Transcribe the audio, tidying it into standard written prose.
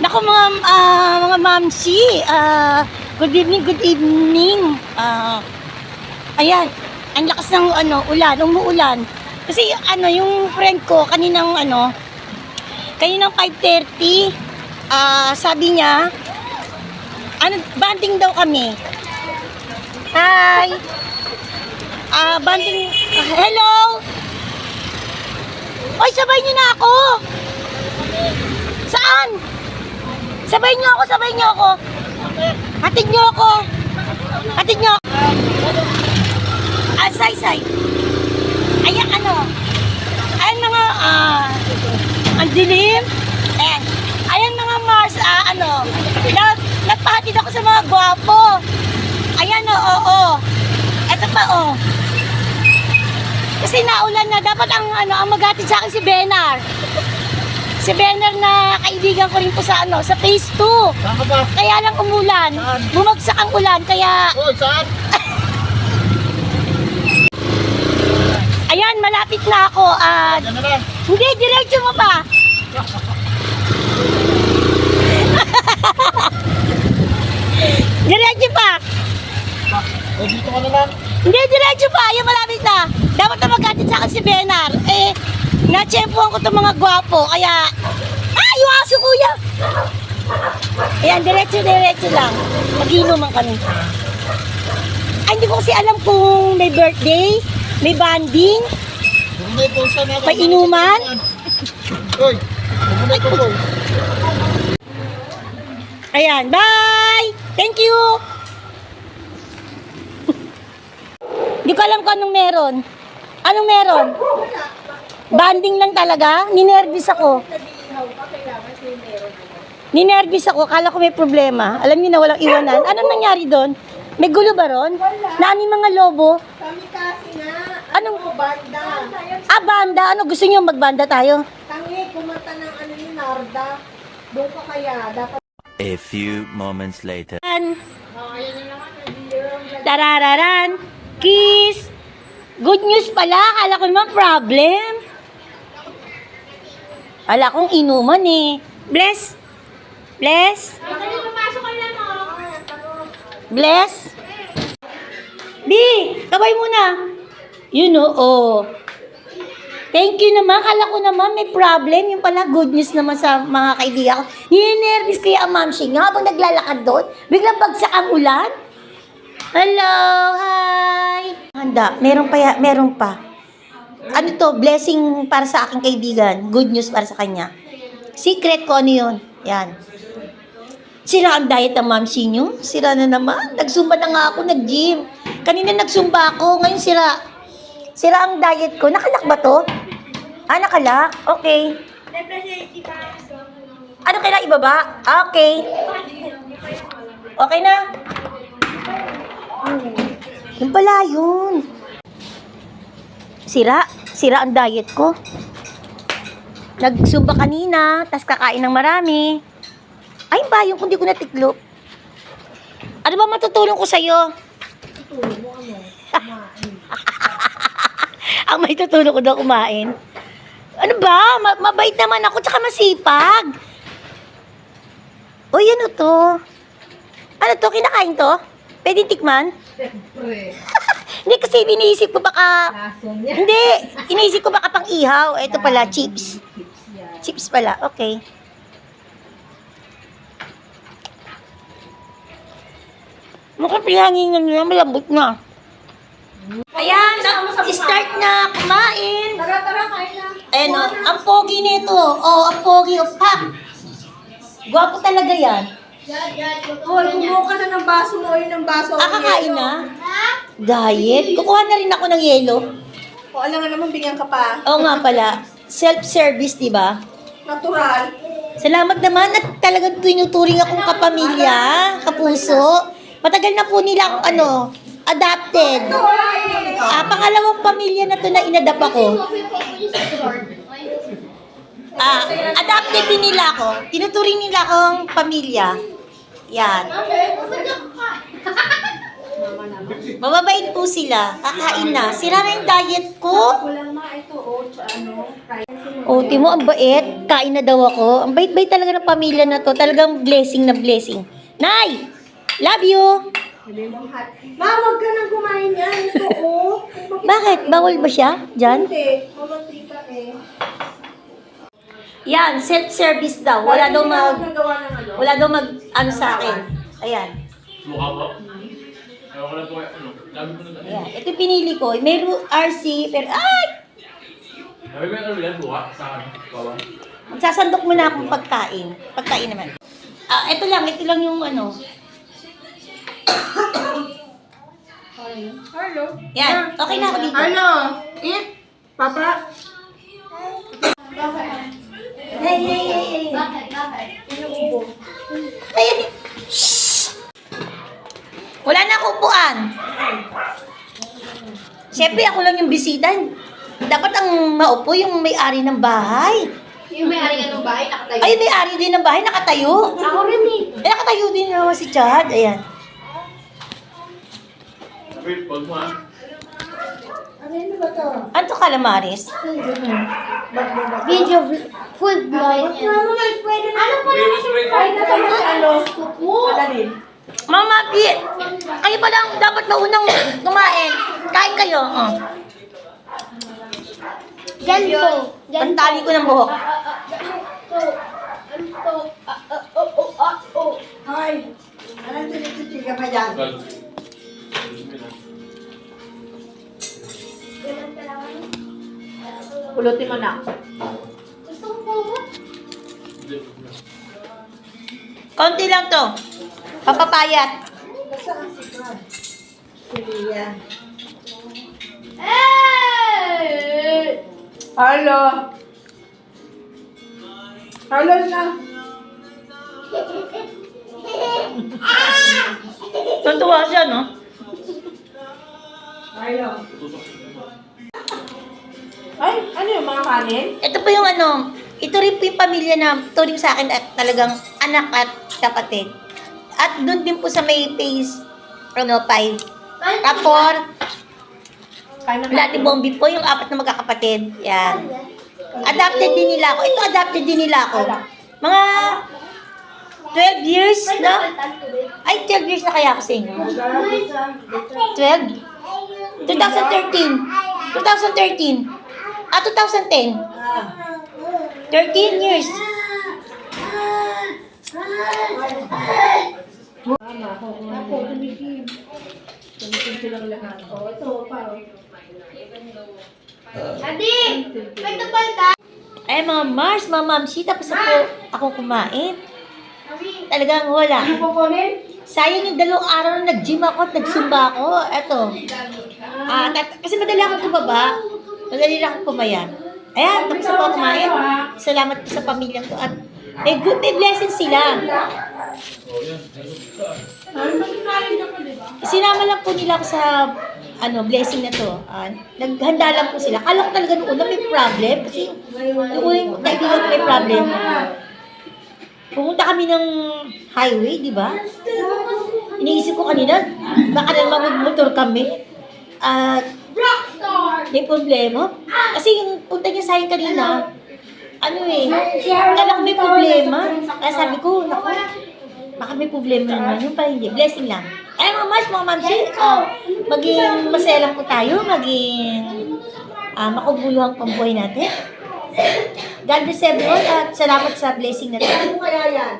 Naku mga mamsi, good evening, good evening. Ayan, ang lakas ng ulan, umuulan. Kasi yung friend ko kaninang 5:30, sabi niya, banding daw kami. Hi. Banding, hello. Oy, sabay niyo na ako. Saan? Sabay niyo ako. Hatid niyo ako. Say. Ayan, ayan mga, ang dilim. Ayan mga Mars, nagpahatid ako sa mga gwapo. Ayan, oo. Eto pa, Kasi naulan na, dapat ang maghatid sa akin si Benar. Si Benar na kaibigan ko rin po sa phase 2. Saan ka ba? Kaya lang umulan. Saan? Bumagsak ang ulan, kaya... Oh, saan? Ayan, malapit na ako. Yan na lang. Hindi, diretso mo pa. Diretso pa. Dito ka na lang. Hindi, diretso pa. Ayan, malapit na. Dapat na maghatid sa akin si Benar. Na-tsempuhan ko itong mga gwapo. Kaya, yung aso kuya. Ayan, diretso lang. Mag-inuman kami. Hindi ko kasi alam kung may birthday, may banding, May pulsa na. may inuman. Hoy, may pulsa. Ayan, bye! Thank you! Hindi ko alam kung anong meron. Anong meron? Banding lang talaga? Ninervous ako. Kala ko may problema. Alam niyo na walang iwanan. Anong nangyari doon? May gulo ba ron? Nani mga lobo? Kami kasi nga, Anong? banda. Banda. Ano gusto niyo magbanda tayo? Tangi, kumanta ng ni Narda. Doon ka kaya, dapat. A few moments later. Tarararan. Kiss. Good news pala. Kala ko naman problem. Kala kong inuman eh. Bless. Di, kabay muna. Thank you naman. Kala ko naman may problem. Yung pala good news naman sa mga kaibigan ko. Ninenervis kaya ang mamsi nga habang naglalakad doon. Biglang bagsak ang ulan. Hello, hi. Handa, meron pa. Ano to? Blessing para sa aking kaibigan. Good news para sa kanya. Secret ko ano yun. Yan. Sira ang diet ng mamsi nyo. Sira na naman. Nagsumba na nga ako, nag-gym. Kanina nagsumba ako. Ngayon sira ang diet ko. Nakalak ba to? Nakalak. Okay. Ano kailangan ibaba? Okay. Okay na? Yung pala yun. Sira ang diet ko. Nagsumba kanina, tas kakain ng marami. Ay, bayong kung di ko natiklop. Ano ba matutulong ko sa'yo? Tutulong mo kumain. Ang may tutulong ko daw kumain. Ano ba? Mabait naman ako, tsaka masipag. Uy, ano to? Ano to? Kinakain to? Pwede tikman? Siyempre. Hindi kasi iniisip ko baka... Kaso niya. Hindi, iniisip ko baka pang ihaw. Ito pala, chips. Yan. Chips pala, okay. Mukhang pinahangin na malambot na. Ayan, start na kumain. Tara, kain na. Ayan o, ang pogi nito. Ang pogi o pak. Gwapo talaga yan. Hoy, kumuha ka na ng baso mo. Yun ang baso. Kakain na? Diet? Kukuha na rin ako ng yelo. O, alam nga naman, bigyan ka pa. Oo nga pala. Self-service, di ba? Natural. Salamat naman at talagang tinuturing akong kapamilya, kapuso. Matagal na po nila akong adopted. Pangalawang pamilya na to na inadapt ako. Adopted din nila ako. Tinuturing nila akong pamilya. Yan. Mababait po sila. Kakain na. Sira na yung diet ko. Walang ito, O, Timo, ang bait. Kain na daw ako. Ang bait-bait talaga ng pamilya na to. Talagang blessing na blessing. Nay! Love you! Ma, wag ka nang kumain yan. Ito, oh. Bakit? Bawal ba siya? Diyan? Hindi. Mamatay ka eh. Yan, self-service daw. Wala daw Nagawa ng ano. wala daw ano sa akin. Ayan. Mukha po. Ewan ko lang po ano. Dami ko na Ayan. Ito yung pinili ko. May RC, pero ay! Sabi ko yung ano yan, buka sa akin. Bawang. Magsasandok mo na akong pagkain. Pagkain naman. Ito lang yung ano. Hello. Yan, okay na ako dito. Ano? Eat? Papa? Hey. Inuubo. Ayan. Shhh! Wala na akong upuan. Siyempre, ako lang yung bisita. Dapat ang maupo yung may-ari ng bahay. Yung may-ari nga ng bahay, nakatayo. Ay, may-ari din ng bahay, nakatayo. Ako rin eh. Nakatayo din naman si Chad. Ayan. Wait, pag mo ah. Ano ba to? Ano to, calamares? Video food vlog. Ano nga, pwede na. Ano po Wait, naman wait, Ay, nasa mga ano? Kuku. Madalin. Mama, kayo pa lang dapat maunang kumain. Kain kayo. Oh. Ganto. Pantali ko ng buhok. Ay. Anong tinitichiga pa dyan? Pulutin mo na. Konti lang to. Papapayat. Saan si Kwan? Si Lia. Hello. Hello na. Tuntua siya, no? Hello. Ay, ano yung mga kanin? Ito po yung ano, ito rin po yung pamilya na turing sa akin at talagang anak at kapatid. At doon din po sa may phase, 5. Kapor, Lati Bombi po, yung 4 na magkakapatid. Yan. Adopted din nila ako. Ito, adopted din nila ako. Mga 12 years, no? Ay, 12 years na kaya ako sa inyo. 12? 2013. 2013. 2010. 13 years. Ako, tumikim. Tumikim silang lahat. O, ito pa. Adi! May tapalta! Ay, mga Mars, mga Mamsi, tapos ako kumain. Talagang wala. Ano po kunin? Sayang yung 2 araw na nag-gym ako at nag-zumba ako. Eto. Kasi madali akong tumaba. Madali lang akong pumayat. Ayan, tapos ako kumain. Salamat po sa pamilyang to. At may blessing sila. Sinama lang po nila ako sa blessing na to. Naghanda lang po sila. Kala ko talaga noong una may problem. Kasi yung kaibigan ko may problem. Pumunta kami ng highway, di ba? Iniisip ko kanina, baka naman mag-motor kami. May problema. Kasi yung punta niya sa akin kanina, kala ko may problema. Kaya sabi ko, naku, baka may problema naman. Yung pala hindi, blessing lang. Ay mga Mars, mga Mamsi, maging masaya lang po tayo, maging makabuluhang pambuhay natin. God bless everyone at salamat sa blessing na to. Ano kaya yan?